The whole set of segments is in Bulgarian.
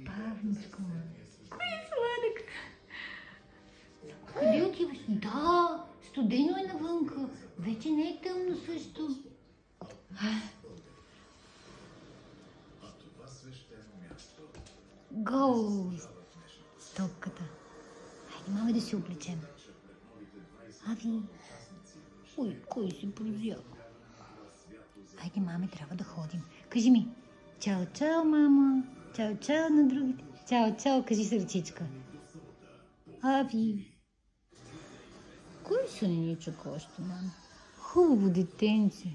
Павничко. Ай, сладък. Къде отиваш? Да, студено е навънка. Вече не е тъмно също. Гоу! Топката. Хайде, мама, да се облечем. Ави. Ой, кой си прозял? Хайде, маме, трябва да ходим. Кажи ми. Чао, чао, мама. Чао, чао на другите. Чао, чао, кажи сърчичка. Ави. Кой съничък още, мама? Хубаво детенце.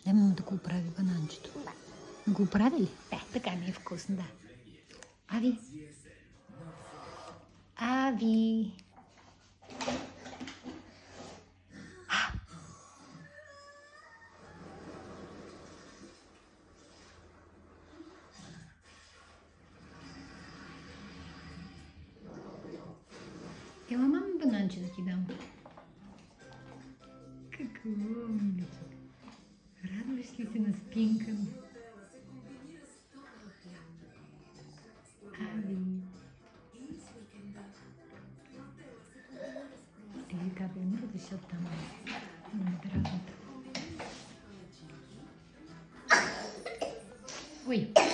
Дай мама да го оправи бананчето. Го оправи ли? Да, така ми е вкусно, да. Ави. Ави. Ела, мама, бананче да ти дам. Какво умничък. Радваш ли се на спинка ми? Ави. Теги капе, не бъдеш оттам. Ой.